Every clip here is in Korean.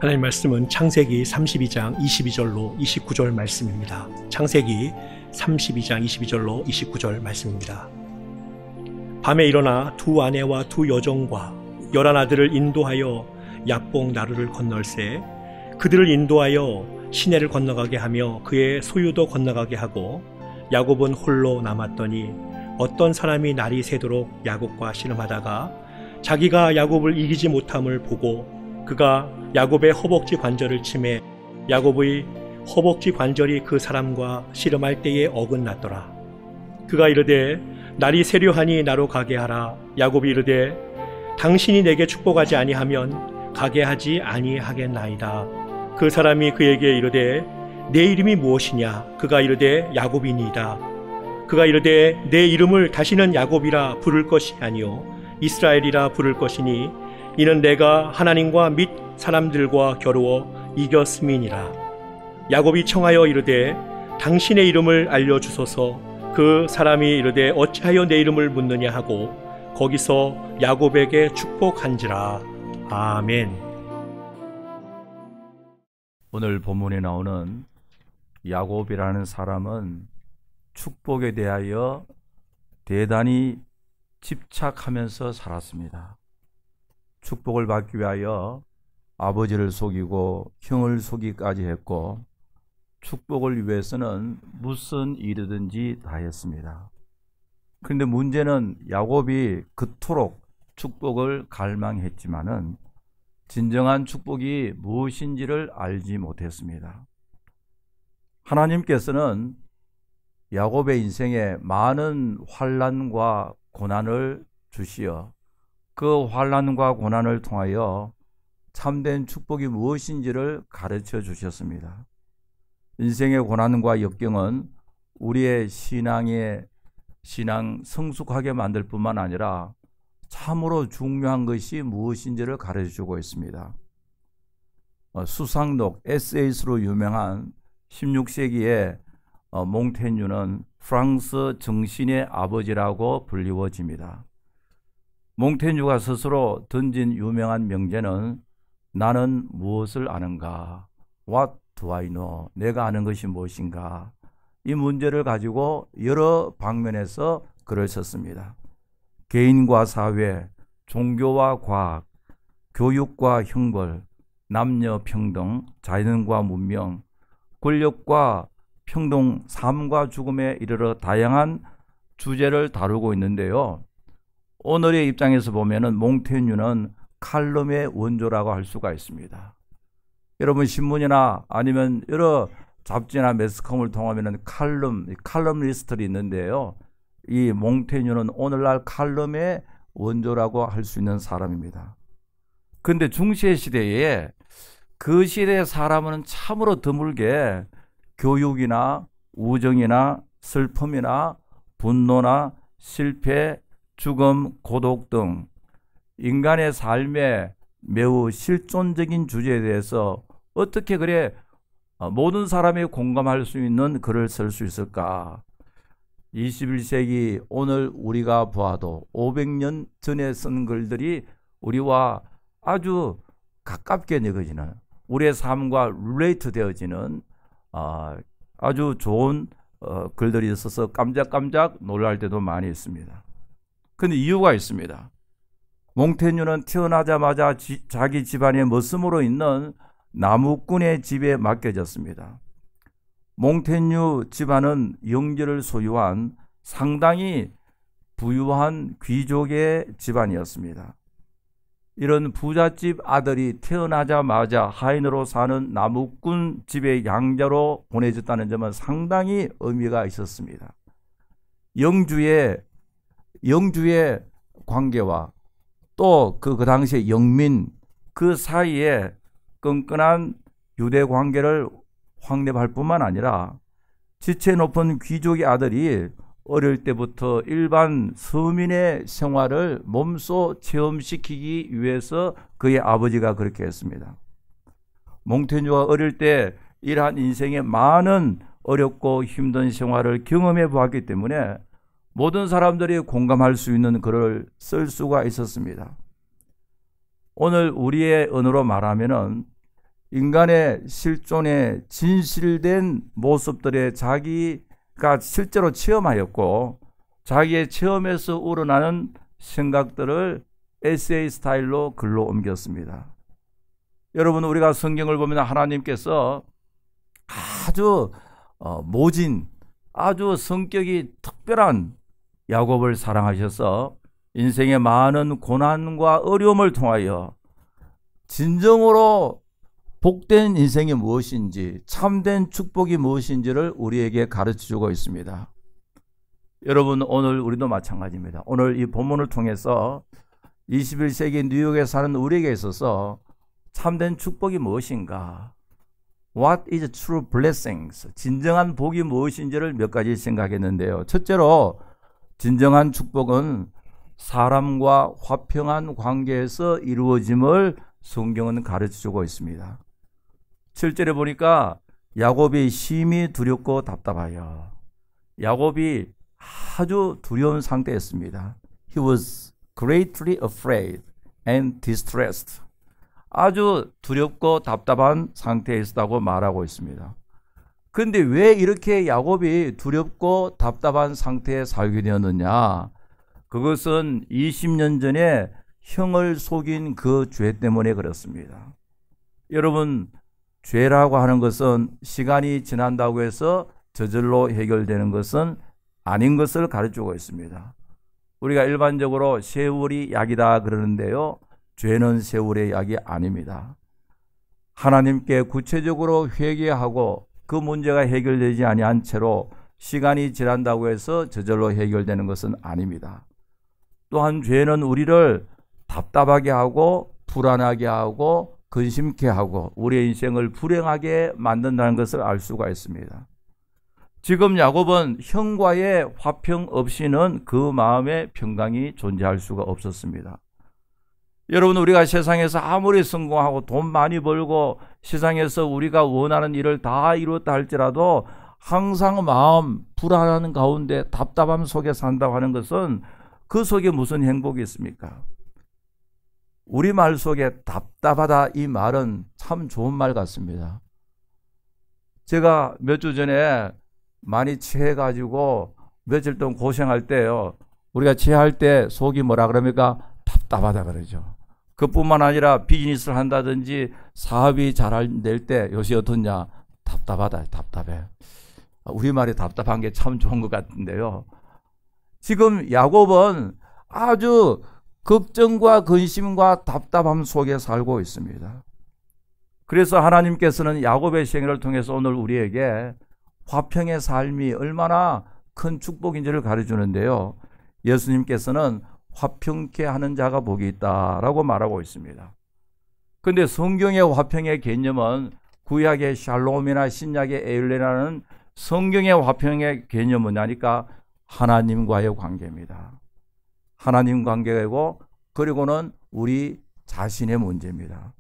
하나님 말씀은 창세기 32장 22절로 29절 말씀입니다. 창세기 32장 22절로 29절 말씀입니다. 밤에 일어나 두 아내와 두 여종과 11아들을 인도하여 야복 나루를 건널세 그들을 인도하여 시내를 건너가게 하며 그의 소유도 건너가게 하고 야곱은 홀로 남았더니 어떤 사람이 날이 새도록 야곱과 씨름하다가 자기가 야곱을 이기지 못함을 보고 그가 야곱의 허벅지 관절을 치매 야곱의 허벅지 관절이 그 사람과 씨름할 때에 어긋났더라. 그가 이르되 날이 새려하니 나로 가게 하라. 야곱이 이르되 당신이 내게 축복하지 아니하면 가게 하지 아니하겠나이다. 그 사람이 그에게 이르되 내 이름이 무엇이냐? 그가 이르되 야곱이니이다. 그가 이르되 내 이름을 다시는 야곱이라 부를 것이 아니요 이스라엘이라 부를 것이니 이는 내가 하나님과 및 사람들과 겨루어 이겼음이니라. 야곱이 청하여 이르되 당신의 이름을 알려주소서. 그 사람이 이르되 어찌하여 내 이름을 묻느냐 하고 거기서 야곱에게 축복한지라. 아멘. 오늘 본문에 나오는 야곱이라는 사람은 축복에 대하여 대단히 집착하면서 살았습니다. 축복을 받기 위하여 아버지를 속이고 형을 속이기까지 했고 축복을 위해서는 무슨 일이든지 다 했습니다. 그런데 문제는 야곱이 그토록 축복을 갈망했지만은 진정한 축복이 무엇인지를 알지 못했습니다. 하나님께서는 야곱의 인생에 많은 환난과 고난을 주시어 그 환난과 고난을 통하여 참된 축복이 무엇인지를 가르쳐 주셨습니다. 인생의 고난과 역경은 우리의 신앙 성숙하게 만들 뿐만 아니라 참으로 중요한 것이 무엇인지를 가르쳐 주고 있습니다. 수상록 에세이스로 유명한 16세기의 몽테뉴는 프랑스 정신의 아버지라고 불리워집니다. 몽테뉴가 스스로 던진 유명한 명제는 나는 무엇을 아는가? What do I know? 내가 아는 것이 무엇인가? 이 문제를 가지고 여러 방면에서 글을 썼습니다. 개인과 사회, 종교와 과학, 교육과 형벌, 남녀 평등, 자연과 문명, 권력과 평등, 삶과 죽음에 이르러 다양한 주제를 다루고 있는데요. 오늘의 입장에서 보면은 몽테뉴는 칼럼의 원조라고 할 수가 있습니다. 여러분 신문이나 아니면 여러 잡지나 매스컴을 통하면은 칼럼 리스트를 있는데요. 이 몽테뉴는 오늘날 칼럼의 원조라고 할 수 있는 사람입니다. 그런데 중세 시대에 그 시대의 사람은 참으로 드물게 교육이나 우정이나 슬픔이나 분노나 실패, 죽음, 고독 등 인간의 삶에 매우 실존적인 주제에 대해서 어떻게 그래 모든 사람이 공감할 수 있는 글을 쓸 수 있을까? 21세기 오늘 우리가 보아도 500년 전에 쓴 글들이 우리와 아주 가깝게 느껴지는 우리의 삶과 릴레이트 되어지는 아주 좋은 글들이 있어서 깜짝깜짝 놀랄 때도 많이 있습니다. 그런데 이유가 있습니다. 몽테뉴는 태어나자마자 자기 집안의 머슴으로 있는 나무꾼의 집에 맡겨졌습니다. 몽테뉴 집안은 영지를 소유한 상당히 부유한 귀족의 집안이었습니다. 이런 부잣집 아들이 태어나자마자 하인으로 사는 나무꾼 집의 양자로 보내졌다는 점은 상당히 의미가 있었습니다. 영주의 관계와 또 그 당시의 영민 그 사이에 끈끈한 유대 관계를 확립할 뿐만 아니라 지체 높은 귀족의 아들이 어릴 때부터 일반 서민의 생활을 몸소 체험시키기 위해서 그의 아버지가 그렇게 했습니다. 몽테뉴가 어릴 때 이러한 인생의 많은 어렵고 힘든 생활을 경험해 보았기 때문에 모든 사람들이 공감할 수 있는 글을 쓸 수가 있었습니다. 오늘 우리의 언어로 말하면은 인간의 실존의 진실된 모습들에 자기가 실제로 체험하였고 자기의 체험에서 우러나는 생각들을 에세이 스타일로 글로 옮겼습니다. 여러분, 우리가 성경을 보면 하나님께서 아주 모진, 아주 성격이 특별한 야곱을 사랑하셔서 인생의 많은 고난과 어려움을 통하여 진정으로 복된 인생이 무엇인지, 참된 축복이 무엇인지를 우리에게 가르쳐주고 있습니다. 여러분, 오늘 우리도 마찬가지입니다. 오늘 이 본문을 통해서 21세기 뉴욕에 사는 우리에게 있어서 참된 축복이 무엇인가, What is true blessings? 진정한 복이 무엇인지를 몇 가지 생각했는데요. 첫째로 진정한 축복은 사람과 화평한 관계에서 이루어짐을 성경은 가르쳐주고 있습니다. 7절에 보니까 야곱이 심히 두렵고 답답하여, 야곱이 아주 두려운 상태였습니다. He was greatly afraid and distressed. 아주 두렵고 답답한 상태에 있었다고 말하고 있습니다. 그런데 왜 이렇게 야곱이 두렵고 답답한 상태에 살게 되었느냐? 그것은 20년 전에 형을 속인 그 죄 때문에 그렇습니다. 여러분, 죄라고 하는 것은 시간이 지난다고 해서 저절로 해결되는 것은 아닌 것을 가르치고 있습니다. 우리가 일반적으로 세월이 약이다 그러는데요, 죄는 세월의 약이 아닙니다. 하나님께 구체적으로 회개하고 그 문제가 해결되지 아니한 채로 시간이 지난다고 해서 저절로 해결되는 것은 아닙니다. 또한 죄는 우리를 답답하게 하고 불안하게 하고 근심케 하고 우리의 인생을 불행하게 만든다는 것을 알 수가 있습니다. 지금 야곱은 형과의 화평 없이는 그 마음의 평강이 존재할 수가 없었습니다. 여러분, 우리가 세상에서 아무리 성공하고 돈 많이 벌고 세상에서 우리가 원하는 일을 다 이루었다 할지라도 항상 마음 불안한 가운데 답답함 속에 산다고 하는 것은 그 속에 무슨 행복이 있습니까? 우리말 속에 답답하다, 이 말은 참 좋은 말 같습니다. 제가 몇 주 전에 많이 체해가지고 며칠 동안 고생할 때요, 우리가 체할 때 속이 뭐라 그럽니까? 답답하다 그러죠. 그뿐만 아니라 비즈니스를 한다든지 사업이 잘 안 될 때 요새 어떻냐? 답답하다, 답답해. 우리말이 답답한 게 참 좋은 것 같은데요. 지금 야곱은 아주 걱정과 근심과 답답함 속에 살고 있습니다. 그래서 하나님께서는 야곱의 생애를 통해서 오늘 우리에게 화평의 삶이 얼마나 큰 축복인지를 가르쳐주는데요, 예수님께서는 화평케 하는 자가 복이 있다라고 말하고 있습니다. 그런데 성경의 화평의 개념은 구약의 샬롬이나 신약의 에일레라는 성경의 화평의 개념은 뭐냐니까 하나님과의 관계입니다. 하나님 관계이고, 그리고는 우리 자신의 문제입니다.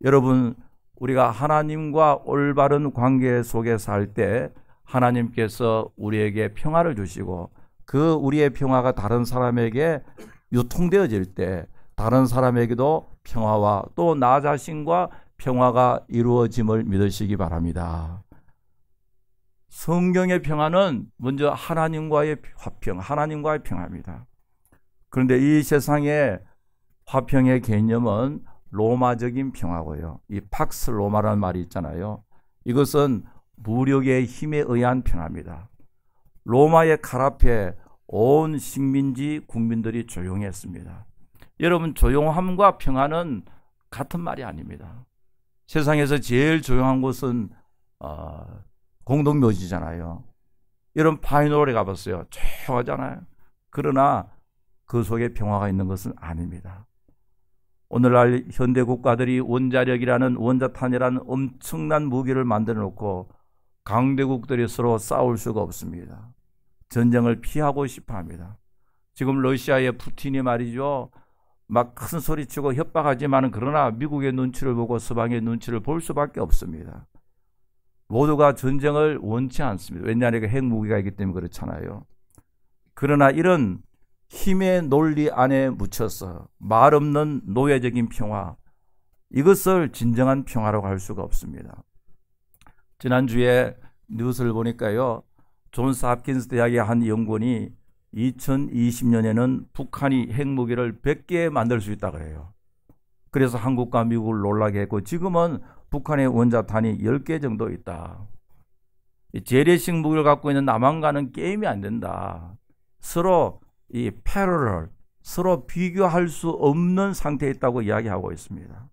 여러분, 우리가 하나님과 올바른 관계 속에 살 때 하나님께서 우리에게 평화를 주시고, 그 우리의 평화가 다른 사람에게 유통되어질 때 다른 사람에게도 평화와 또 나 자신과 평화가 이루어짐을 믿으시기 바랍니다. 성경의 평화는 먼저 하나님과의 화평, 하나님과의 평화입니다. 그런데 이 세상의 화평의 개념은 로마적인 평화고요, 이 팍스 로마라는 말이 있잖아요. 이것은 무력의 힘에 의한 평화입니다. 로마의 칼 앞에 온 식민지 국민들이 조용했습니다. 여러분, 조용함과 평화는 같은 말이 아닙니다. 세상에서 제일 조용한 곳은 공동묘지잖아요. 여러분, 파이널에 가봤어요. 조용하잖아요. 그러나 그 속에 평화가 있는 것은 아닙니다. 오늘날 현대 국가들이 원자력이라는, 원자탄이라는 엄청난 무기를 만들어 놓고 강대국들이 서로 싸울 수가 없습니다. 전쟁을 피하고 싶어 합니다. 지금 러시아의 푸틴이 말이죠, 막 큰 소리치고 협박하지만 그러나 미국의 눈치를 보고 서방의 눈치를 볼 수밖에 없습니다. 모두가 전쟁을 원치 않습니다. 왜냐하면 핵무기가 있기 때문에 그렇잖아요. 그러나 이런 힘의 논리 안에 묻혀서 말 없는 노예적인 평화, 이것을 진정한 평화라고 할 수가 없습니다. 지난주에 뉴스를 보니까요, 존스 홉킨스 대학의 한 연구원이 2020년에는 북한이 핵무기를 100개 만들 수 있다고 해요. 그래서 한국과 미국을 놀라게 했고, 지금은 북한의 원자탄이 10개 정도 있다. 재래식 무기를 갖고 있는 남한과는 게임이 안 된다. 서로 이 패러럴, 서로 비교할 수 없는 상태에 있다고 이야기하고 있습니다.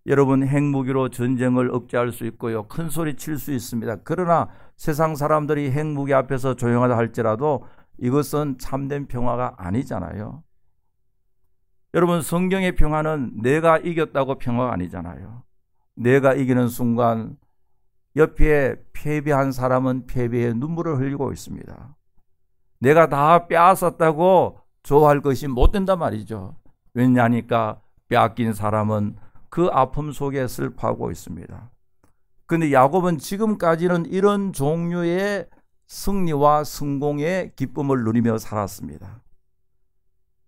여러분, 핵무기로 전쟁을 억제할 수 있고요, 큰 소리 칠 수 있습니다. 그러나 세상 사람들이 핵무기 앞에서 조용하다 할지라도 이것은 참된 평화가 아니잖아요. 여러분, 성경의 평화는 내가 이겼다고 평화가 아니잖아요. 내가 이기는 순간 옆에 패배한 사람은 패배의 눈물을 흘리고 있습니다. 내가 다 빼앗았다고 좋아할 것이 못 된단 말이죠. 왜냐하니까 빼앗긴 사람은 그 아픔 속에 슬퍼하고 있습니다. 그런데 야곱은 지금까지는 이런 종류의 승리와 성공의 기쁨을 누리며 살았습니다.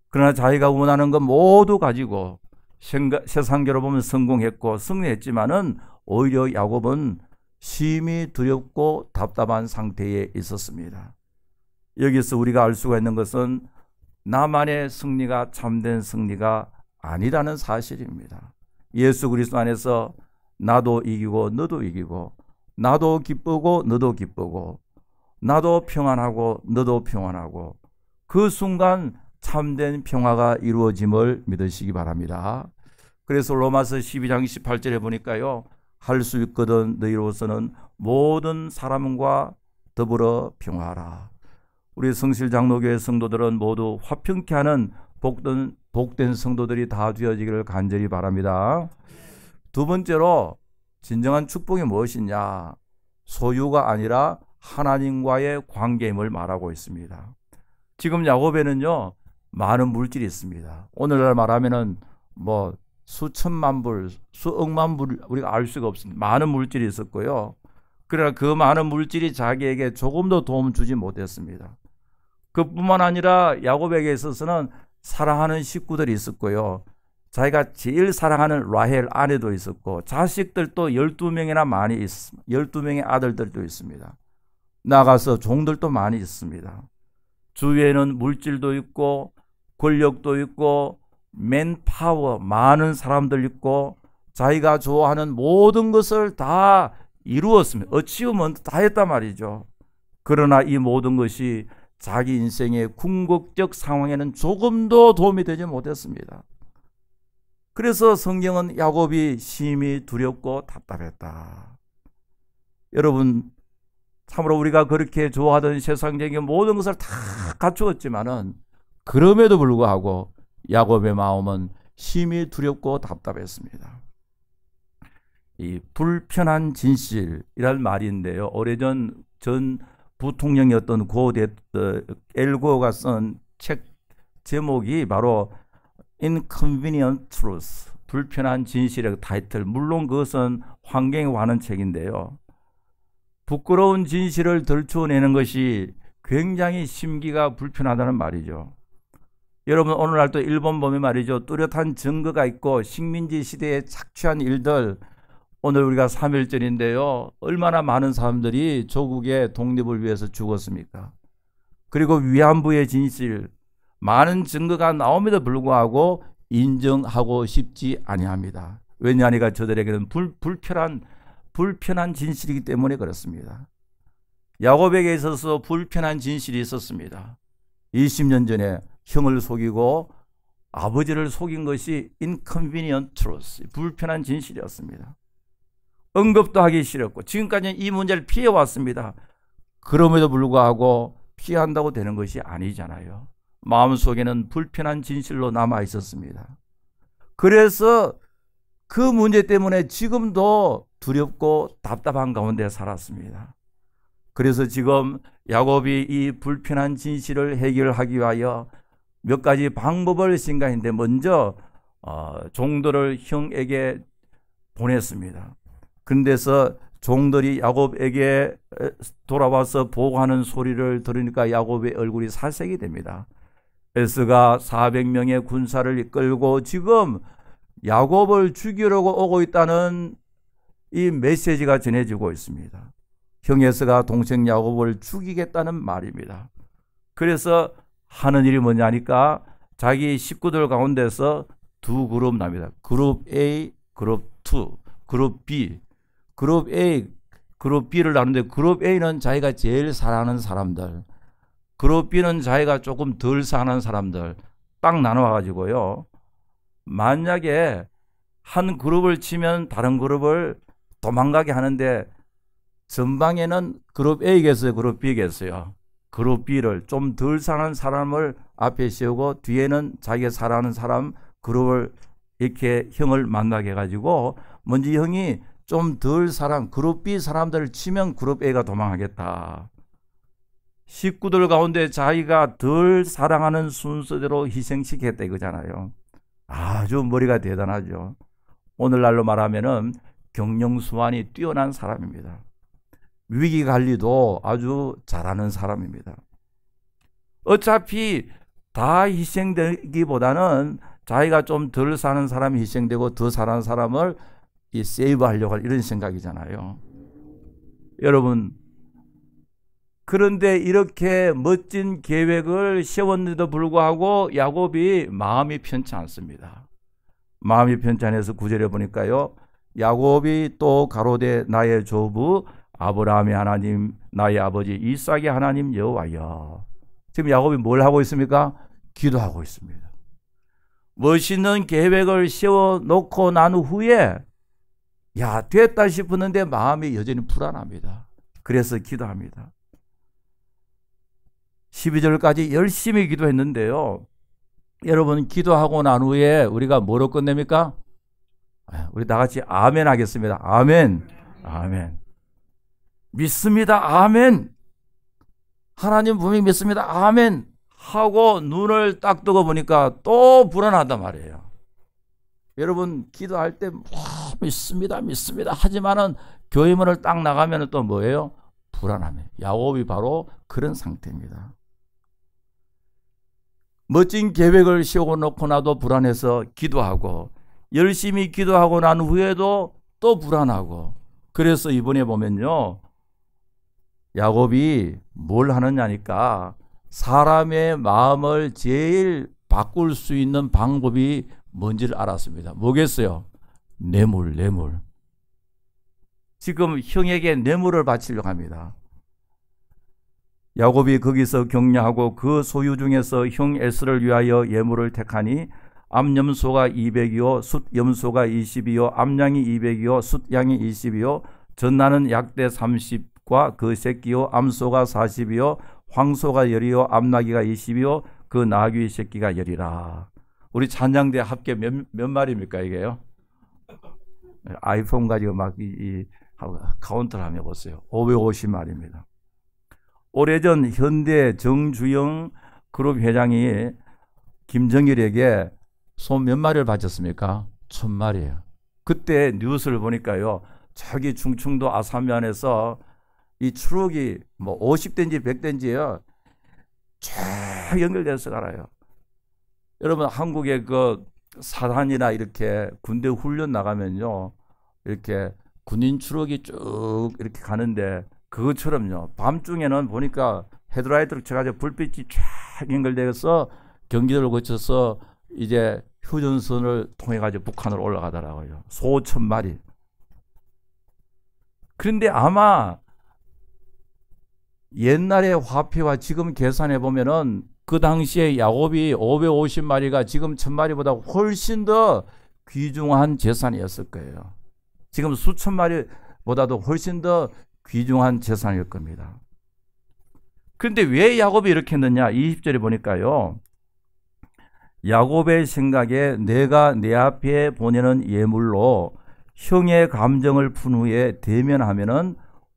그러나 자기가 원하는 것 모두 가지고 세상적으로 보면 성공했고 승리했지만은 오히려 야곱은 심히 두렵고 답답한 상태에 있었습니다. 여기서 우리가 알 수가 있는 것은 나만의 승리가 참된 승리가 아니라는 사실입니다. 예수 그리스도 안에서 나도 이기고 너도 이기고, 나도 기쁘고 너도 기쁘고, 나도 평안하고 너도 평안하고, 그 순간 참된 평화가 이루어짐을 믿으시기 바랍니다. 그래서 로마서 12장 18절에 보니까요, 할 수 있거든 너희로서는 모든 사람과 더불어 평화하라. 우리 성실 장로교회 성도들은 모두 화평케 하는 복된 성도들이 다 되어지기를 간절히 바랍니다. 두 번째로, 진정한 축복이 무엇이냐? 소유가 아니라 하나님과의 관계임을 말하고 있습니다. 지금 야곱에는요, 많은 물질이 있습니다. 오늘날 말하면은 뭐 수천만 불, 수억만 불 우리가 알 수가 없습니다. 많은 물질이 있었고요. 그러나 그 많은 물질이 자기에게 조금도 도움 주지 못했습니다. 그뿐만 아니라 야곱에게 있어서는 사랑하는 식구들이 있었고요, 자기가 제일 사랑하는 라헬 아내도 있었고, 자식들도 12명이나 많이 있습니다. 12명의 아들들도 있습니다. 나가서 종들도 많이 있습니다. 주위에는 물질도 있고 권력도 있고 맨파워, 많은 사람들 있고, 자기가 좋아하는 모든 것을 다 이루었습니다. 어치우면 다 했단 말이죠. 그러나 이 모든 것이 자기 인생의 궁극적 상황에는 조금도 도움이 되지 못했습니다. 그래서 성경은 야곱이 심히 두렵고 답답했다. 여러분, 참으로 우리가 그렇게 좋아하던 세상적인 모든 것을 다 갖추었지만은 그럼에도 불구하고 야곱의 마음은 심히 두렵고 답답했습니다. 이 불편한 진실이란 말인데요, 오래전 전 부통령이었던 고 엘고가 쓴 책 제목이 바로 Inconvenient Truth, 불편한 진실의 타이틀. 물론 그것은 환경에 관한 책인데요, 부끄러운 진실을 들춰내는 것이 굉장히 심기가 불편하다는 말이죠. 여러분, 오늘날 또 일본 보면 말이죠, 뚜렷한 증거가 있고 식민지 시대에 착취한 일들, 오늘 우리가 3.1절인데요, 얼마나 많은 사람들이 조국의 독립을 위해서 죽었습니까? 그리고 위안부의 진실, 많은 증거가 나옴에도 불구하고 인정하고 싶지 아니합니다. 왜냐하니까 저들에게는 불편한 진실이기 때문에 그렇습니다. 야곱에게 있어서 불편한 진실이 있었습니다. 20년 전에 형을 속이고 아버지를 속인 것이 inconvenient truth, 불편한 진실이었습니다. 언급도 하기 싫었고 지금까지 이 문제를 피해왔습니다. 그럼에도 불구하고 피한다고 되는 것이 아니잖아요. 마음속에는 불편한 진실로 남아 있었습니다. 그래서 그 문제 때문에 지금도 두렵고 답답한 가운데 살았습니다. 그래서 지금 야곱이 이 불편한 진실을 해결하기 위하여 몇 가지 방법을 생각했는데, 먼저 종들을 형에게 보냈습니다. 그런데서 종들이 야곱에게 돌아와서 보고하는 소리를 들으니까 야곱의 얼굴이 살색이 됩니다. 에스가 400명의 군사를 이끌고 지금 야곱을 죽이려고 오고 있다는 이 메시지가 전해지고 있습니다. 형 에서가 동생 야곱을 죽이겠다는 말입니다. 그래서 하는 일이 뭐냐니까 자기 식구들 가운데서 두 그룹 납니다. 그룹 A, 그룹 2, 그룹 B. 그룹 A, 그룹 B를 나누는데 그룹 A는 자기가 제일 사랑하는 사람들, 그룹 B는 자기가 조금 덜 사랑하는 사람들 딱 나눠가지고요. 만약에 한 그룹을 치면 다른 그룹을 도망가게 하는데 전방에는 그룹 A겠어요, 그룹 B겠어요. 그룹 B를 좀 덜 사랑하는 사람을 앞에 세우고 뒤에는 자기가 사랑하는 사람 그룹을 이렇게 형을 만나게 해가지고 먼저 형이 좀 덜 사랑 그룹 B 사람들을 치면 그룹 A가 도망하겠다. 식구들 가운데 자기가 덜 사랑하는 순서대로 희생시켰다 이거잖아요. 아주 머리가 대단하죠. 오늘날로 말하면은 경영수완이 뛰어난 사람입니다. 위기관리도 아주 잘하는 사람입니다. 어차피 다 희생되기보다는 자기가 좀 덜 사는 사람이 희생되고 더 사는 사람을 세이브하려고 할 이런 생각이잖아요. 여러분, 그런데 이렇게 멋진 계획을 세웠는데도 불구하고 야곱이 마음이 편치 않습니다. 마음이 편치 않아서 9절에 보니까요. 야곱이 또 가로되 나의 조부 아브라함의 하나님 나의 아버지 이삭의 하나님 여호와여. 지금 야곱이 뭘 하고 있습니까? 기도하고 있습니다. 멋있는 계획을 세워놓고 난 후에 야 됐다 싶었는데 마음이 여전히 불안합니다. 그래서 기도합니다. 12절까지 열심히 기도했는데요. 여러분 기도하고 난 후에 우리가 뭐로 끝냅니까? 우리 다 같이 아멘 하겠습니다. 아멘. 아멘. 믿습니다. 아멘. 하나님 분명히 믿습니다. 아멘. 하고 눈을 딱 뜨고 보니까 또 불안하단 말이에요. 여러분 기도할 때 믿습니다. 믿습니다. 하지만은 교회 문을 딱 나가면 또 뭐예요? 불안함이에요. 야곱이 바로 그런 상태입니다. 멋진 계획을 세워놓고 나도 불안해서 기도하고 열심히 기도하고 난 후에도 또 불안하고 그래서 이번에 보면요. 야곱이 뭘 하느냐니까 사람의 마음을 제일 바꿀 수 있는 방법이 뭔지를 알았습니다. 뭐겠어요? 뇌물. 지금 형에게 뇌물을 바치려고 합니다. 야곱이 거기서 격려하고 그 소유 중에서 형 에스를 위하여 예물을 택하니 암염소가 200이요 숫염소가 20이요 암양이 200이요 숫양이 20이요 전나는 약대 30과 그 새끼요 암소가 40이요 황소가 10이요 암나귀가 20이요 그 나귀 새끼가 10이라. 우리 찬양대 합계 몇 마리입니까 이게요? 아이폰 가지고 막 카운트를 하면 보세요. 550마리입니다. 오래전 현대 정주영 그룹 회장이 김정일에게 소 몇 마리를 바쳤습니까? 1000마리예요. 그때 뉴스를 보니까요. 저기 충청도 아산면에서 이 트럭이 뭐 50대인지 100대인지요. 쫙 연결돼서 가라요. 여러분 한국의 그 사단이나 이렇게 군대 훈련 나가면요. 이렇게 군인 트럭이 쭉 이렇게 가는데 그것처럼요. 밤중에는 보니까 헤드라이트를 쳐가지고 불빛이 쫙 연결되어서 경기도를 거쳐서 이제 휴전선을 통해가지고 북한으로 올라가더라고요. 수천 마리. 그런데 아마 옛날의 화폐와 지금 계산해 보면은 그 당시에 야곱이 550마리가 지금 1000마리보다 훨씬 더 귀중한 재산이었을 거예요. 지금 수천 마리보다도 훨씬 더 귀중한 재산일 겁니다. 그런데 왜 야곱이 이렇게 했느냐? 20절에 보니까요. 야곱의 생각에 내가 내 앞에 보내는 예물로 형의 감정을 푼 후에 대면하면은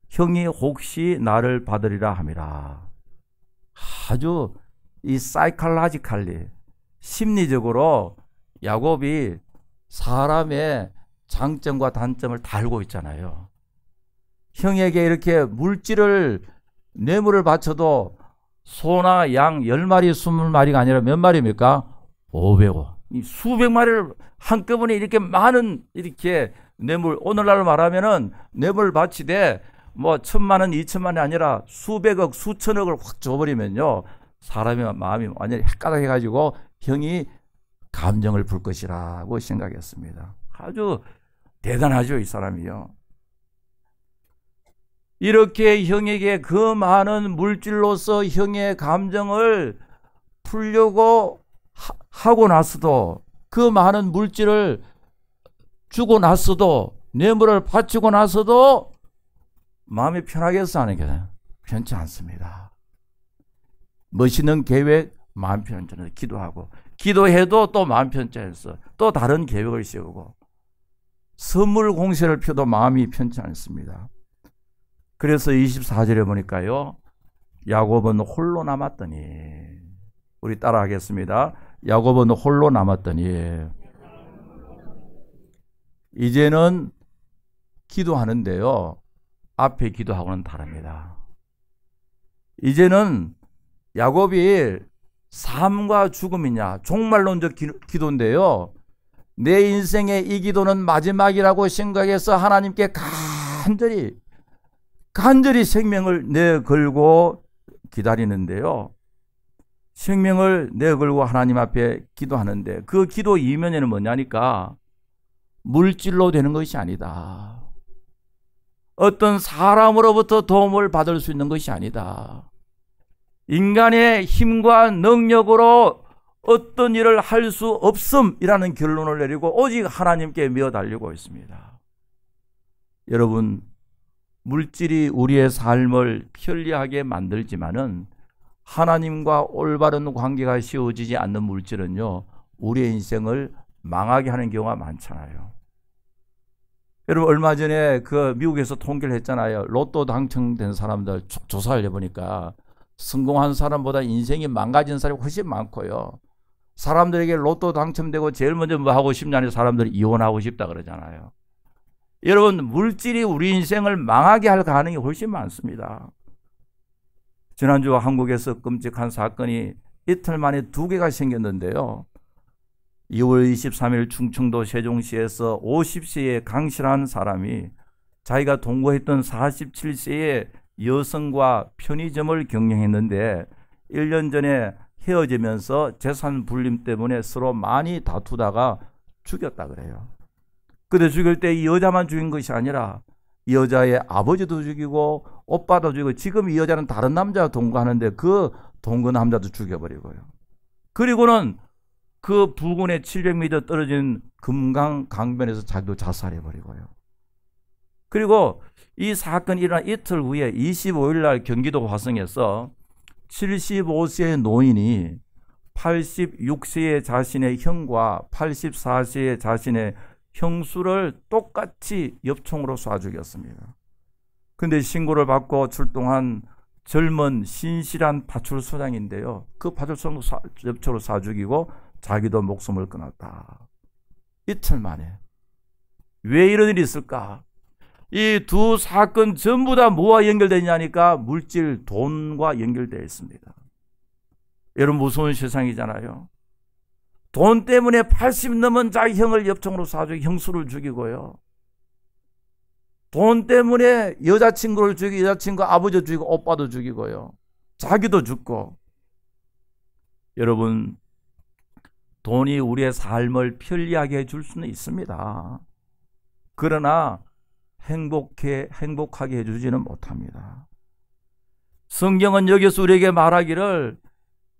형이 혹시 나를 받으리라 함이라. 아주 이 사이칼라지칼리 심리적으로 야곱이 사람의 장점과 단점을 다 알고 있잖아요. 형에게 이렇게 물질을 뇌물을 바쳐도 소나 양 10마리 20마리가 아니라 몇 마리입니까? 500호. 이 수백 마리를 한꺼번에 이렇게 많은 이렇게 뇌물, 오늘날로 말하면은 뇌물 바치되 뭐 1,000만 원, 2,000만 원이 아니라 수백억, 수천억을 확 줘버리면요, 사람의 마음이 완전히 헷가닥해가지고 형이 감정을 불 것이라고 생각했습니다. 아주 대단하죠, 이 사람이요. 이렇게 형에게 그 많은 물질로서 형의 감정을 풀려고 하고 나서도, 그 많은 물질을 주고 나서도, 뇌물을 바치고 나서도 마음이 편하겠어 하는 게 편치 않습니다. 멋있는 계획, 마음 편치 않아서 기도하고, 기도해도 또 마음 편치 않아서 또 다른 계획을 세우고, 선물 공세를 펴도 마음이 편치 않습니다. 그래서 24절에 보니까요, 야곱은 홀로 남았더니, 우리 따라하겠습니다. 야곱은 홀로 남았더니, 이제는 기도하는데요, 앞에 기도하고는 다릅니다. 이제는 야곱이 삶과 죽음이냐, 종말론적 기도인데요, 내 인생의 이 기도는 마지막이라고 생각해서 하나님께 간절히 생명을 내걸고 기다리는데요, 생명을 내걸고 하나님 앞에 기도하는데, 그 기도 이면에는 뭐냐니까, 물질로 되는 것이 아니다. 어떤 사람으로부터 도움을 받을 수 있는 것이 아니다. 인간의 힘과 능력으로 어떤 일을 할 수 없음이라는 결론을 내리고 오직 하나님께 미어 달리고 있습니다. 여러분, 물질이 우리의 삶을 편리하게 만들지만은 하나님과 올바른 관계가 세워지지 않는 물질은요, 우리의 인생을 망하게 하는 경우가 많잖아요. 여러분, 얼마 전에 그 미국에서 통계를 했잖아요. 로또 당첨된 사람들 조사를 해보니까 성공한 사람보다 인생이 망가진 사람이 훨씬 많고요. 사람들에게 로또 당첨되고 제일 먼저 뭐 하고 싶냐니 사람들이 이혼하고 싶다 그러잖아요. 여러분, 물질이 우리 인생을 망하게 할 가능성이 훨씬 많습니다. 지난주 한국에서 끔찍한 사건이 이틀 만에 2개가 생겼는데요. 2월 23일 충청도 세종시에서 50세의 강실한 사람이 자기가 동거했던 47세의 여성과 편의점을 경영했는데 1년 전에 헤어지면서 재산 불림 때문에 서로 많이 다투다가 죽였다 그래요. 근데 죽일 때 이 여자만 죽인 것이 아니라 이 여자의 아버지도 죽이고 오빠도 죽이고, 지금 이 여자는 다른 남자와 동거하는데 그 동거 남자도 죽여버리고요. 그리고는 그 부근에 700m 떨어진 금강 강변에서 자기도 자살해버리고요. 그리고 이 사건이 일어난 이틀 후에 25일 날 경기도 화성에서 75세의 노인이 86세의 자신의 형과 84세의 자신의 형수를 똑같이 엽총으로 쏴 죽였습니다. 그런데 신고를 받고 출동한 젊은 신실한 파출소장인데요, 그 파출소장도 엽총으로 쏴 죽이고 자기도 목숨을 끊었다. 이틀 만에. 왜 이런 일이 있을까? 이 두 사건 전부 다 뭐와 연결되어 있냐니까 물질, 돈과 연결되어 있습니다. 여러분, 무서운 세상이잖아요. 돈 때문에 80 넘은 자기 형을 엽총으로 쏴 죽이고 형수를 죽이고요. 돈 때문에 여자친구를 죽이고 여자친구 아버지도 죽이고 오빠도 죽이고요. 자기도 죽고. 여러분, 돈이 우리의 삶을 편리하게 해줄 수는 있습니다. 그러나 행복하게 해주지는 못합니다. 성경은 여기서 우리에게 말하기를,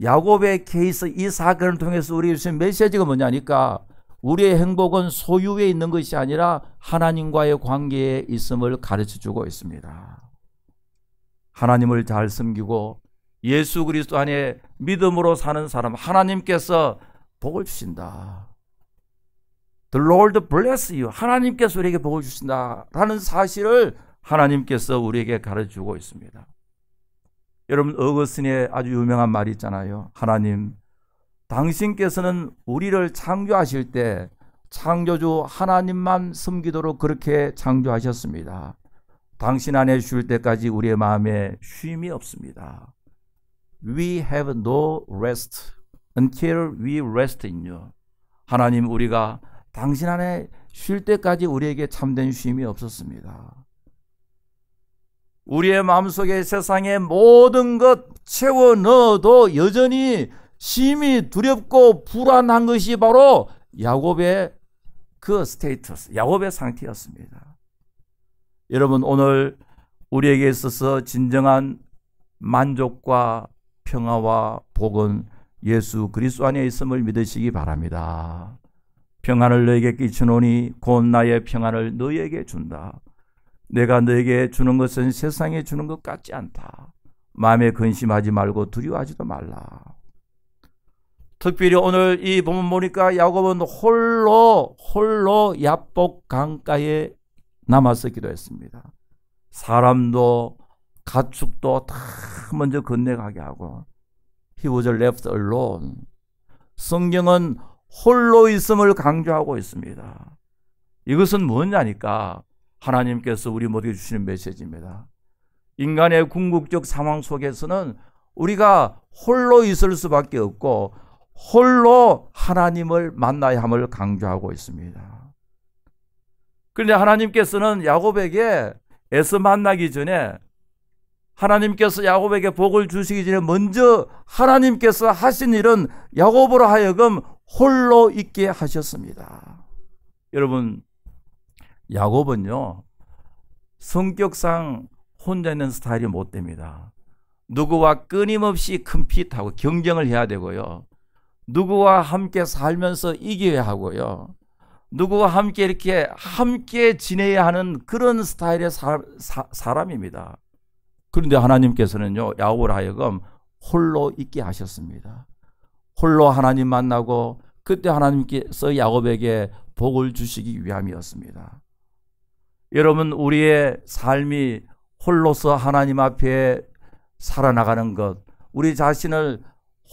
야곱의 케이스, 이 사건을 통해서 우리에게 주신 메시지가 뭐냐니까, 우리의 행복은 소유에 있는 것이 아니라 하나님과의 관계에 있음을 가르쳐주고 있습니다. 하나님을 잘 섬기고 예수 그리스도 안에 믿음으로 사는 사람, 하나님께서 복을 주신다. The Lord bless you. 하나님께서 우리에게 복을 주신다라는 사실을 하나님께서 우리에게 가르쳐주고 있습니다. 여러분, 어거스틴의 아주 유명한 말이 있잖아요. 하나님, 당신께서는 우리를 창조하실 때 창조주 하나님만 섬기도록 그렇게 창조하셨습니다. 당신 안에 쉴 때까지 우리의 마음에 쉼이 없습니다. We have no rest until we rest in you. 하나님, 우리가 당신 안에 쉴 때까지 우리에게 참된 쉼이 없었습니다. 우리의 마음속에 세상의 모든 것 채워 넣어도 여전히 심히 두렵고 불안한 것이 바로 야곱의 그 스테이터스, 야곱의 상태였습니다. 여러분, 오늘 우리에게 있어서 진정한 만족과 평화와 복은 예수 그리스도 안에 있음을 믿으시기 바랍니다. 평안을 너에게 끼치노니 곧 나의 평안을 너에게 준다. 내가 너에게 주는 것은 세상에 주는 것 같지 않다. 마음에 근심하지 말고 두려워하지도 말라. 특별히 오늘 이 본문 보니까 야곱은 홀로 야복 강가에 남아서 기도했습니다. 사람도 가축도 다 먼저 건너가게 하고 He was left alone. 성경은 홀로 있음을 강조하고 있습니다. 이것은 뭐냐니까 하나님께서 우리 모두에게 주시는 메시지입니다. 인간의 궁극적 상황 속에서는 우리가 홀로 있을 수밖에 없고 홀로 하나님을 만나야 함을 강조하고 있습니다. 그런데 하나님께서는 야곱에게 에서 만나기 전에, 하나님께서 야곱에게 복을 주시기 전에 먼저 하나님께서 하신 일은 야곱으로 하여금 홀로 있게 하셨습니다. 여러분, 야곱은요, 성격상 혼자 있는 스타일이 못 됩니다. 누구와 끊임없이 컴핏하고 경쟁을 해야 되고요. 누구와 함께 살면서 이겨야 하고요. 누구와 함께 이렇게 함께 지내야 하는 그런 스타일의 사람입니다. 그런데 하나님께서는요, 야곱을 하여금 홀로 있게 하셨습니다. 홀로 하나님 만나고 그때 하나님께서 야곱에게 복을 주시기 위함이었습니다. 여러분, 우리의 삶이 홀로서 하나님 앞에 살아나가는 것, 우리 자신을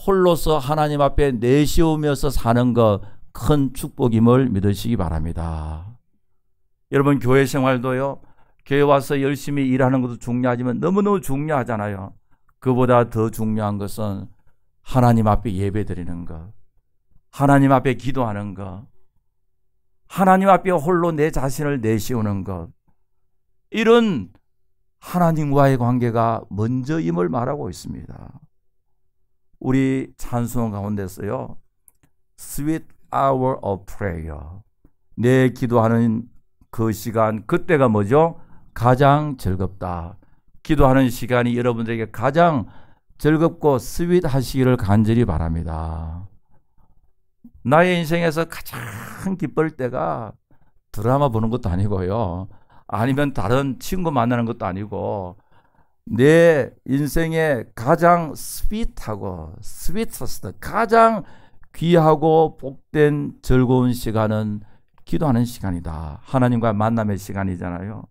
홀로서 하나님 앞에 내세우면서 사는 것, 큰 축복임을 믿으시기 바랍니다. 여러분, 교회 생활도요, 교회 와서 열심히 일하는 것도 중요하지만 너무너무 중요하잖아요. 그보다 더 중요한 것은 하나님 앞에 예배드리는 것, 하나님 앞에 기도하는 것, 하나님 앞에 홀로 내 자신을 내세우는 것, 이런 하나님과의 관계가 먼저임을 말하고 있습니다. 우리 찬송 가운데서요, Sweet hour of prayer, 내 기도하는 그 시간, 그때가 뭐죠? 가장 즐겁다. 기도하는 시간이 여러분들에게 가장 즐겁고 스윗하시기를 간절히 바랍니다. 나의 인생에서 가장 기쁠 때가 드라마 보는 것도 아니고요, 아니면 다른 친구 만나는 것도 아니고, 내 인생에 가장 스윗하고 스윗했을, 가장 귀하고 복된 즐거운 시간은 기도하는 시간이다. 하나님과 만남의 시간이잖아요.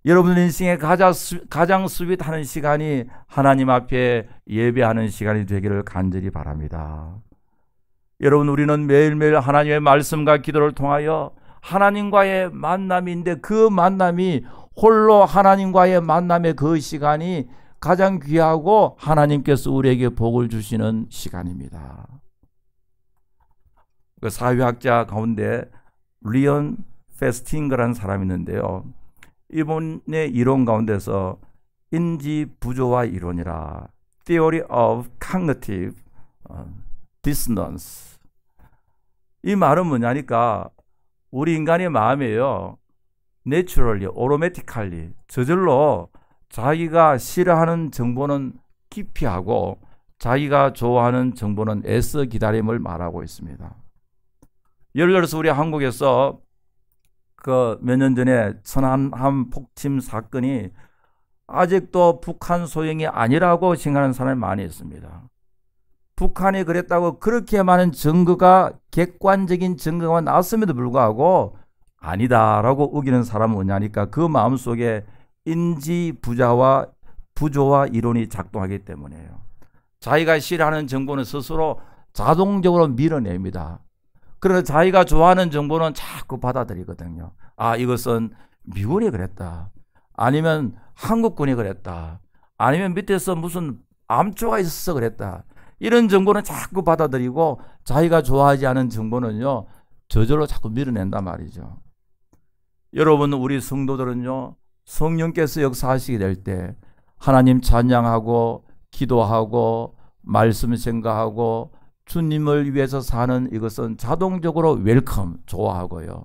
여러분 인생에 가장 스윗하는 시간이 하나님 앞에 예배하는 시간이 되기를 간절히 바랍니다. 여러분, 우리는 매일매일 하나님의 말씀과 기도를 통하여 하나님과의 만남인데, 그 만남이 홀로 하나님과의 만남의 그 시간이 가장 귀하고 하나님께서 우리에게 복을 주시는 시간입니다. 그 사회학자 가운데 리언 페스팅거라는 사람이 있는데요, 이분의 이론 가운데서 인지 부조화 이론이라 Theory of Cognitive Dissonance, 이 말은 뭐냐니까 우리 인간의 마음이에요, Naturally, automatically, 저절로 자기가 싫어하는 정보는 기피하고 자기가 좋아하는 정보는 애써 기다림을 말하고 있습니다. 예를 들어서 우리 한국에서 그 몇 년 전에 천안함 폭침 사건이 아직도 북한 소행이 아니라고 생각하는 사람이 많이 있습니다. 북한이 그랬다고 그렇게 많은 증거가, 객관적인 증거가 나왔음에도 불구하고 아니다라고 우기는 사람은 뭐냐니까 그 마음속에 인지 부조화 이론이 작동하기 때문이에요. 자기가 싫어하는 정보는 스스로 자동적으로 밀어냅니다. 그러나 자기가 좋아하는 정보는 자꾸 받아들이거든요. 아, 이것은 미군이 그랬다, 아니면 한국군이 그랬다, 아니면 밑에서 무슨 암초가 있어서 그랬다, 이런 정보는 자꾸 받아들이고 자기가 좋아하지 않은 정보는요 저절로 자꾸 밀어낸단 말이죠. 여러분, 우리 성도들은요 성령께서 역사하시게 될 때 하나님 찬양하고 기도하고 말씀 생각하고 주님을 위해서 사는 이것은 자동적으로 웰컴, 좋아하고요.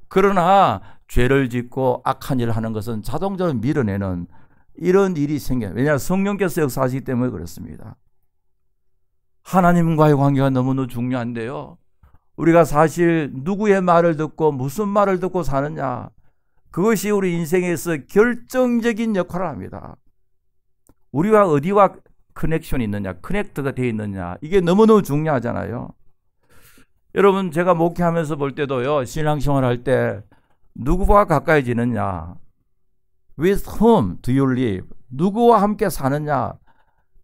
그러나 죄를 짓고 악한 일을 하는 것은 자동적으로 밀어내는 이런 일이 생겨요. 왜냐하면 성령께서 역사하시기 때문에 그렇습니다. 하나님과의 관계가 너무너무 중요한데요. 우리가 사실 누구의 말을 듣고 무슨 말을 듣고 사느냐, 그것이 우리 인생에서 결정적인 역할을 합니다. 우리가 어디와 커넥션이 있느냐, 커넥트가 되어 있느냐, 이게 너무너무 중요하잖아요. 여러분, 제가 목회하면서 볼 때도요, 신앙생활 할 때 누구와 가까이 지느냐, with whom do you live, 누구와 함께 사느냐,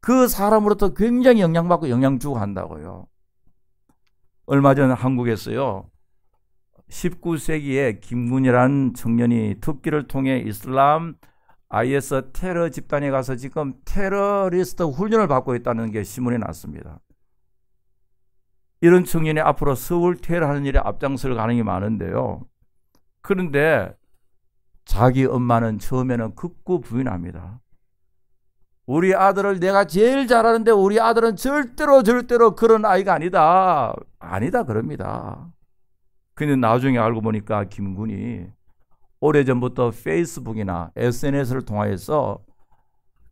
그 사람으로부터 굉장히 영향받고 영향 주고 한다고요. 얼마 전 한국에서요, 19세기에 김군이라는 청년이 특기를 통해 이슬람 IS 테러 집단에 가서 지금 테러리스트 훈련을 받고 있다는 게 신문에 났습니다. 이런 청년이 앞으로 서울 테러하는 일에 앞장설 가능이 많은데요. 그런데 자기 엄마는 처음에는 극구 부인합니다. 우리 아들을 내가 제일 잘하는데 우리 아들은 절대로 그런 아이가 아니다. 아니다 그럽니다. 근데 나중에 알고 보니까 김군이 오래전부터 페이스북이나 SNS를 통해서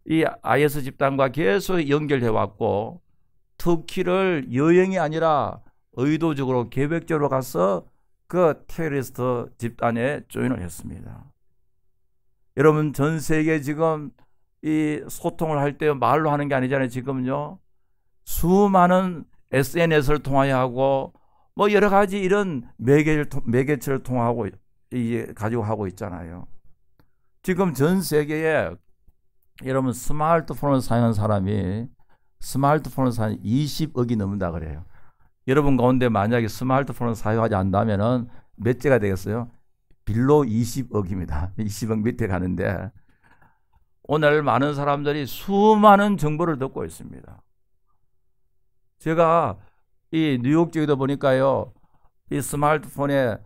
이 IS 집단과 계속 연결해 왔고, 터키를 여행이 아니라 의도적으로 계획적으로 가서 그 테러리스트 집단에 조인을 했습니다. 여러분, 전 세계 지금 이 소통을 할 때 말로 하는 게 아니잖아요. 지금요 수많은 SNS를 통하여 하고 뭐 여러 가지 이런 매개체를 통하고 가지고 하고 있잖아요. 지금 전 세계에 여러분 스마트폰을 사용하는 사람이 20억이 넘는다 그래요. 여러분 가운데 만약에 스마트폰을 사용하지 않는다면은 몇 제가 되겠어요? 빌로 20억입니다. 20억 밑에 가는데 오늘 많은 사람들이 수많은 정보를 듣고 있습니다. 제가 이 뉴욕 쪽에도 보니까요, 이 스마트폰에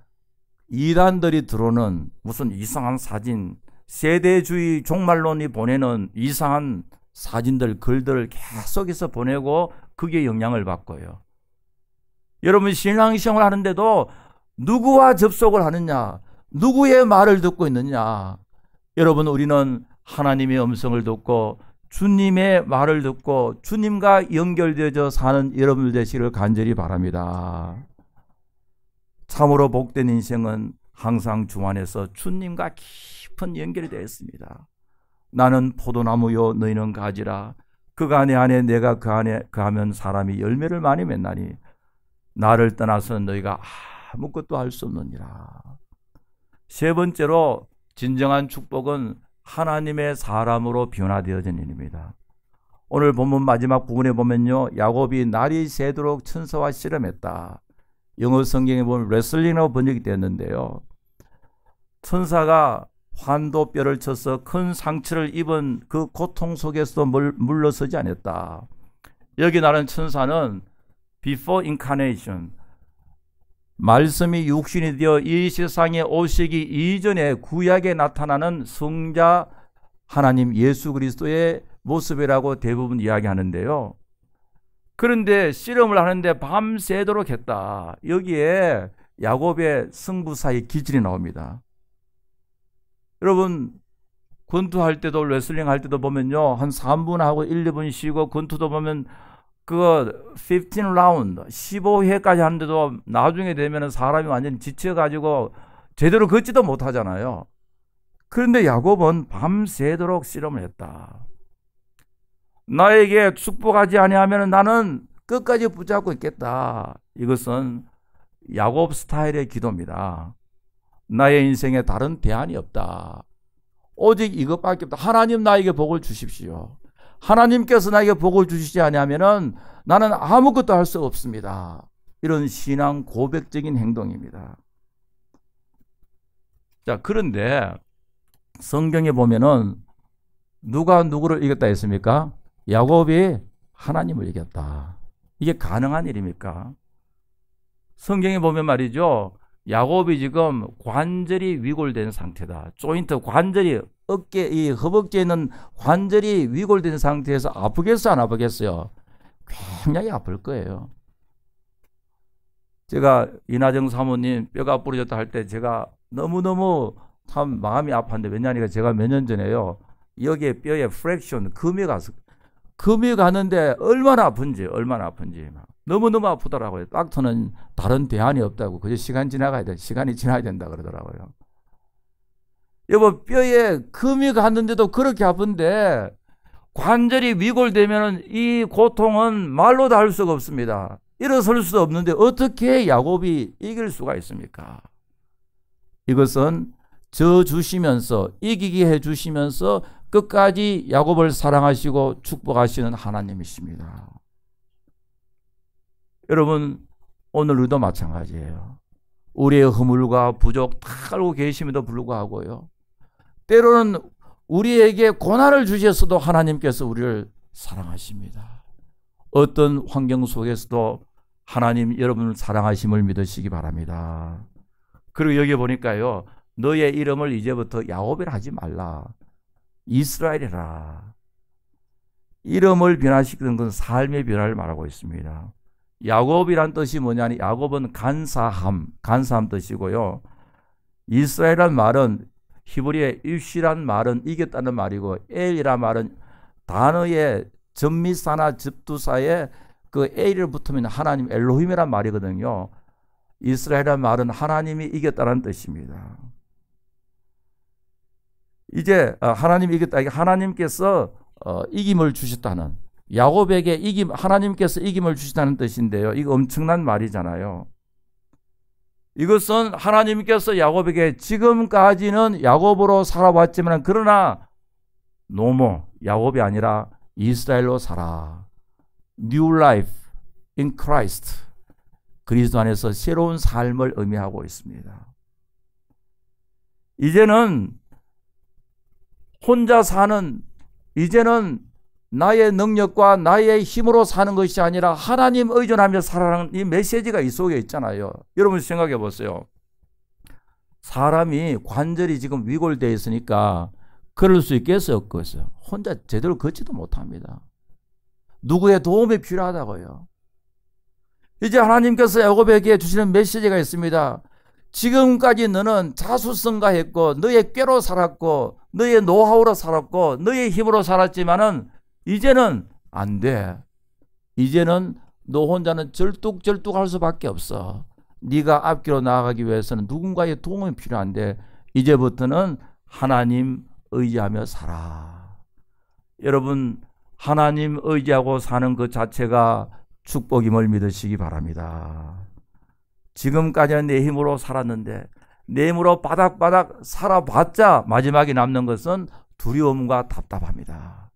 이단들이 들어오는 무슨 이상한 사진, 세대주의 종말론이 보내는 이상한 사진들, 글들을 계속해서 보내고 그게 영향을 받고요. 여러분, 신앙생활 하는데도 누구와 접속을 하느냐, 누구의 말을 듣고 있느냐. 여러분, 우리는 하나님의 음성을 듣고 주님의 말을 듣고 주님과 연결되어져 사는 여러분들 되시기를 간절히 바랍니다. 참으로 복된 인생은 항상 주 안에서 주님과 깊은 연결이 되어 있습니다. 나는 포도나무요 너희는 가지라. 그가 내 안에 내가 그 안에 거하면 사람이 열매를 많이 맺나니 나를 떠나서는 너희가 아무것도 할 수 없느니라. 세 번째로 진정한 축복은 하나님의 사람으로 변화되어진 일입니다. 오늘 본문 마지막 부분에 보면요, 야곱이 날이 새도록 천사와 씨름했다. 영어 성경에 보면 레슬링이라고 번역이 되었는데요, 천사가 환도뼈를 쳐서 큰 상처를 입은 그 고통 속에서도 물러서지 않았다. 여기 나는 천사는 before incarnation, 말씀이 육신이 되어 이 세상에 오시기 이전에 구약에 나타나는 성자 하나님 예수 그리스도의 모습이라고 대부분 이야기하는데요. 그런데 씨름을 하는데 밤새도록 했다. 여기에 야곱의 승부사의 기질이 나옵니다. 여러분, 권투할 때도 레슬링 할 때도 보면요, 한 3분 하고 1, 2분 쉬고, 권투도 보면 그 15라운드 15회까지 하는데도 나중에 되면 사람이 완전히 지쳐가지고 제대로 걷지도 못하잖아요. 그런데 야곱은 밤새도록 씨름을 했다. 나에게 축복하지 아니하면 나는 끝까지 붙잡고 있겠다. 이것은 야곱 스타일의 기도입니다. 나의 인생에 다른 대안이 없다. 오직 이것밖에 없다. 하나님 나에게 복을 주십시오. 하나님께서 나에게 복을 주시지 아니하면 나는 아무것도 할 수 없습니다. 이런 신앙 고백적인 행동입니다. 자, 그런데 성경에 보면은 누가 누구를 이겼다 했습니까? 야곱이 하나님을 이겼다. 이게 가능한 일입니까? 성경에 보면 말이죠. 야곱이 지금 관절이 위골된 상태다. 조인트 관절이 어깨 이 허벅지에 있는 관절이 위골된 상태에서 아프겠어 안 아프겠어요? 굉장히 아플 거예요. 제가 이나정 사모님 뼈가 부러졌다 할 때 제가 너무너무 참 마음이 아팠는데, 왜냐하니까 제가 몇 년 전에요, 여기에 뼈에 프랙션 금이 가는데 얼마나 아픈지 너무너무 아프더라고요. 닥터는 다른 대안이 없다고, 그저 시간이 지나야 된다 그러더라고요. 여보, 뼈에 금이 갔는데도 그렇게 아픈데 관절이 위골되면 이 고통은 말로 다 할 수가 없습니다. 일어설 수 없는데 어떻게 야곱이 이길 수가 있습니까? 이것은 저 주시면서 이기게 해 주시면서 끝까지 야곱을 사랑하시고 축복하시는 하나님이십니다. 여러분, 오늘 우리도 마찬가지예요. 우리의 허물과 부족 다 알고 계심에도 불구하고요, 때로는 우리에게 고난을 주셨어도 하나님께서 우리를 사랑하십니다. 어떤 환경 속에서도 하나님 여러분을 사랑하심을 믿으시기 바랍니다. 그리고 여기 보니까요, 너의 이름을 이제부터 야곱이라 하지 말라, 이스라엘이라. 이름을 변화시키는 건 삶의 변화를 말하고 있습니다. 야곱이란 뜻이 뭐냐니, 야곱은 간사함 뜻이고요. 이스라엘이란 말은 히브리의 입시란 말은 이겼다는 말이고, 엘이란 말은 단어의 접미사나 접두사에 그 엘을 붙으면 하나님 엘로힘이란 말이거든요. 이스라엘이란 말은 하나님이 이겼다는 뜻입니다. 이제 하나님이 이겼다, 하나님께서 이김을 주셨다는, 야곱에게 하나님께서 이김을 주셨다는 뜻인데요, 이거 엄청난 말이잖아요. 이것은 하나님께서 야곱에게 지금까지는 야곱으로 살아왔지만, 그러나 노모 야곱이 아니라 이스라엘로 살아, New Life in Christ, 그리스도 안에서 새로운 삶을 의미하고 있습니다. 이제는 혼자 사는, 이제는 나의 능력과 나의 힘으로 사는 것이 아니라 하나님 의존하며 살아가는 이 메시지가 이 속에 있잖아요. 여러분 생각해 보세요. 사람이 관절이 지금 위골되어 있으니까 그럴 수 있겠어요, 없겠어요? 혼자 제대로 걷지도 못합니다. 누구의 도움이 필요하다고요. 이제 하나님께서 야곱에게 주시는 메시지가 있습니다. 지금까지 너는 자수성가했고 너의 꾀로 살았고 너의 노하우로 살았고 너의 힘으로 살았지만은 이제는 안 돼. 이제는 너 혼자는 절뚝절뚝할 수밖에 없어. 네가 앞길로 나아가기 위해서는 누군가의 도움이 필요한데 이제부터는 하나님 의지하며 살아. 여러분, 하나님 의지하고 사는 것 자체가 축복임을 믿으시기 바랍니다. 지금까지는 내 힘으로 살았는데 내 힘으로 바닥바닥 살아봤자 마지막에 남는 것은 두려움과 답답합니다.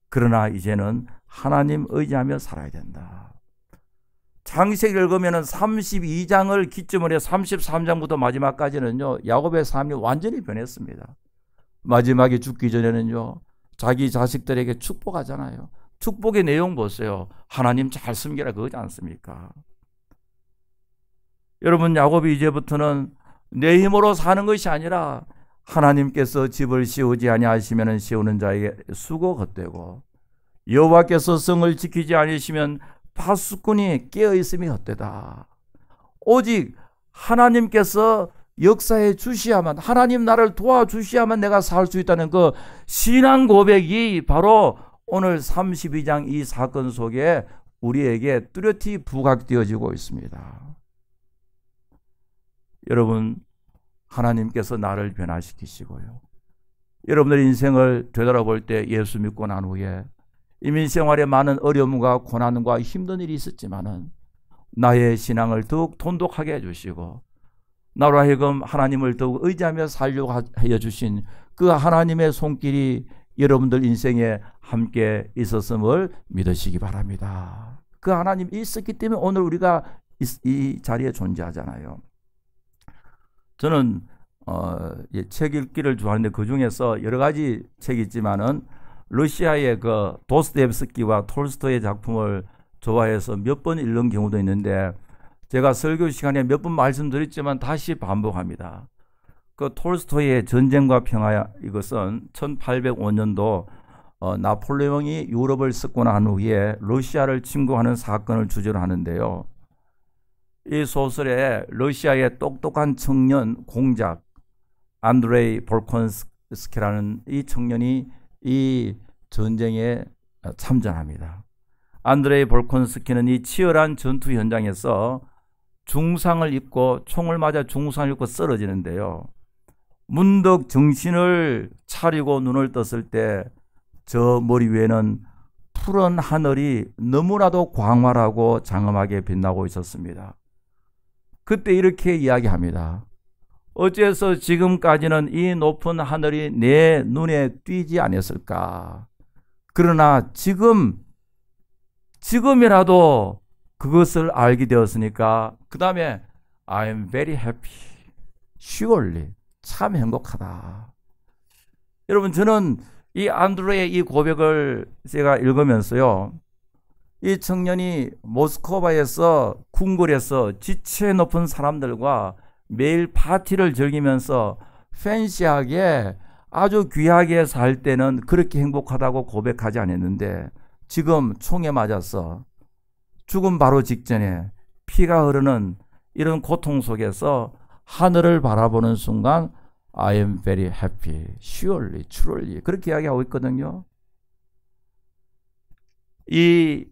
그러나 이제는 하나님 의지하며 살아야 된다. 창세기 읽으면 32장을 기점으로 해 33장부터 마지막까지는요, 야곱의 삶이 완전히 변했습니다. 마지막에 죽기 전에는요, 자기 자식들에게 축복하잖아요. 축복의 내용 보세요. 하나님 잘 섬기라 그러지 않습니까? 여러분, 야곱이 이제부터는 내 힘으로 사는 것이 아니라 하나님께서 집을 씌우지 아니하시면 씌우는 자에게 수고 헛되고 여호와께서 성을 지키지 아니시면 파수꾼이 깨어있음이 헛되다. 오직 하나님께서 역사해 주시야만, 하나님 나를 도와주시야만 내가 살 수 있다는 그 신앙 고백이 바로 오늘 32장 이 사건 속에 우리에게 뚜렷이 부각되어지고 있습니다. 여러분, 하나님께서 나를 변화시키시고요, 여러분들 인생을 되돌아볼 때 예수 믿고 난 후에 이민 생활에 많은 어려움과 고난과 힘든 일이 있었지만은 나의 신앙을 더욱 돈독하게 해주시고 나로 하여금 하나님을 더욱 의지하며 살려고 하여 주신 그 하나님의 손길이 여러분들 인생에 함께 있었음을 믿으시기 바랍니다. 그 하나님이 있었기 때문에 오늘 우리가 이 자리에 존재하잖아요. 저는 책 읽기를 좋아하는데 그 중에서 여러 가지 책이 있지만은 러시아의 그 도스토옙스키와 톨스토이의 작품을 좋아해서 몇 번 읽는 경우도 있는데, 제가 설교 시간에 몇 번 말씀드렸지만 다시 반복합니다. 그 톨스토이의 전쟁과 평화, 이것은 1805년도 나폴레옹이 유럽을 석권한 후에 러시아를 침공하는 사건을 주제로 하는데요. 이 소설에 러시아의 똑똑한 청년 공작 안드레이 볼콘스키라는 이 청년이 이 전쟁에 참전합니다. 안드레이 볼콘스키는 이 치열한 전투 현장에서 중상을 입고, 총을 맞아 중상을 입고 쓰러지는데요. 문득 정신을 차리고 눈을 떴을 때 저 머리 위에는 푸른 하늘이 너무나도 광활하고 장엄하게 빛나고 있었습니다. 그때 이렇게 이야기합니다. 어째서 지금까지는 이 높은 하늘이 내 눈에 띄지 않았을까? 그러나 지금이라도 그것을 알게 되었으니까 그 다음에 I'm very happy, surely, 참 행복하다. 여러분, 저는 이 안드레의 이 고백을 제가 읽으면서요, 이 청년이 모스크바에서 궁궐에서 지체 높은 사람들과 매일 파티를 즐기면서 팬시하게 아주 귀하게 살 때는 그렇게 행복하다고 고백하지 않았는데, 지금 총에 맞아서 죽음 바로 직전에 피가 흐르는 이런 고통 속에서 하늘을 바라보는 순간 I am very happy, surely, truly, 그렇게 이야기하고 있거든요. 이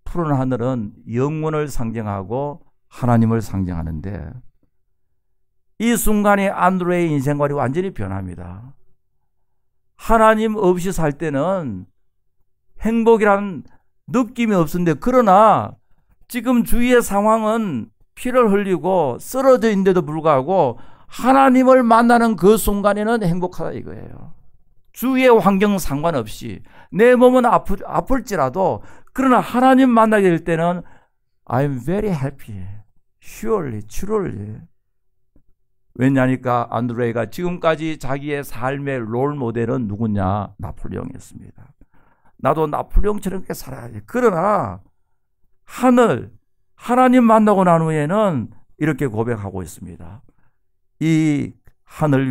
푸른 하늘은 영원을 상징하고 하나님을 상징하는데, 이 순간에 안드레의 인생관이 완전히 변합니다. 하나님 없이 살 때는 행복이란 느낌이 없었는데, 그러나 지금 주위의 상황은 피를 흘리고 쓰러져 있는데도 불구하고 하나님을 만나는 그 순간에는 행복하다 이거예요. 주위의 환경 상관없이 내 몸은 아플지라도, 그러나 하나님 만나게 될 때는 I'm very happy, surely, truly. 왜냐니까 안드레이가 지금까지 자기의 삶의 롤 모델은 누구냐? 나폴레옹이었습니다. 나도 나폴레옹처럼 그렇게 살아야지. 그러나 하나님 만나고 난 후에는 이렇게 고백하고 있습니다. 이 하늘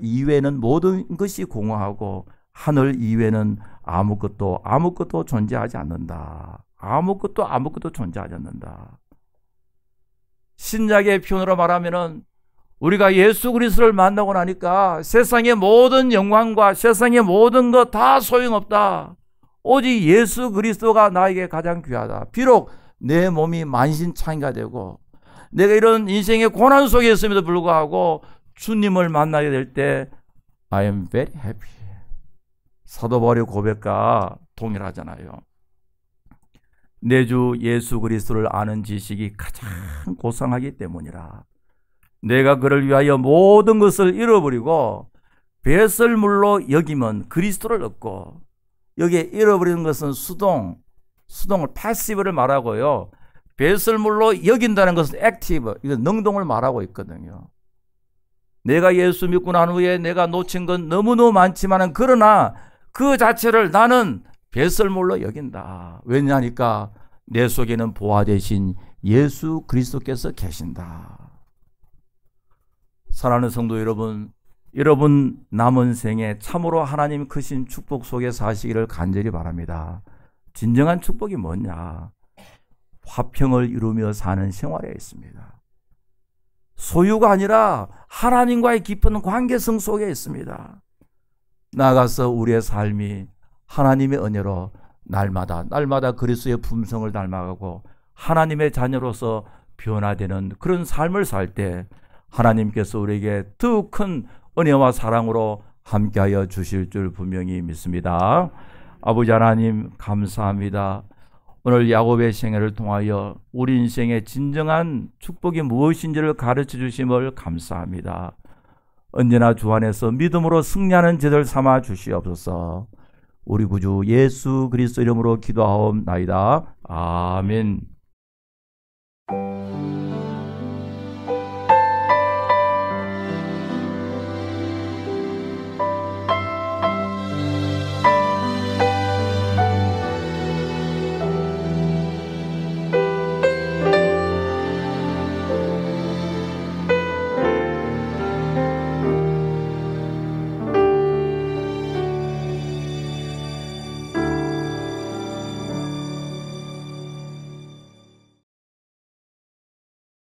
이외에는 모든 것이 공허하고 하늘 이외에는 아무것도 존재하지 않는다. 아무것도 존재하지 않는다. 신약의 표현으로 말하면은 우리가 예수 그리스도를 만나고 나니까 세상의 모든 영광과 세상의 모든 것 다 소용없다. 오직 예수 그리스도가 나에게 가장 귀하다. 비록 내 몸이 만신창이가 되고 내가 이런 인생의 고난 속에 있음에도 불구하고 주님을 만나게 될 때 I am very happy. 사도 바울의 고백과 동일하잖아요. 내 주 예수 그리스도를 아는 지식이 가장 고상하기 때문이라. 내가 그를 위하여 모든 것을 잃어버리고 배설물로 여기면 그리스도를 얻고, 여기에 잃어버리는 것은 수동을 패시브를 말하고요, 배설물로 여긴다는 것은 액티브, 이건 능동을 말하고 있거든요. 내가 예수 믿고 난 후에 내가 놓친 건 너무너무 많지만, 그러나 그 자체를 나는 배설물로 여긴다. 왜냐하니까 내 속에는 보화 되신 예수 그리스도께서 계신다. 사랑하는 성도 여러분, 여러분 남은 생에 참으로 하나님 크신 축복 속에 사시기를 간절히 바랍니다. 진정한 축복이 뭐냐? 화평을 이루며 사는 생활에 있습니다. 소유가 아니라 하나님과의 깊은 관계성 속에 있습니다. 나아가서 우리의 삶이 하나님의 은혜로 날마다 그리스도의 품성을 닮아가고 하나님의 자녀로서 변화되는 그런 삶을 살 때 하나님께서 우리에게 더 큰 은혜와 사랑으로 함께하여 주실 줄 분명히 믿습니다. 아버지 하나님 감사합니다. 오늘 야곱의 생애를 통하여 우리 인생의 진정한 축복이 무엇인지를 가르쳐 주심을 감사합니다. 언제나 주 안에서 믿음으로 승리하는 제들 삼아 주시옵소서. 우리 구주 예수 그리스도 이름으로 기도하옵나이다. 아멘.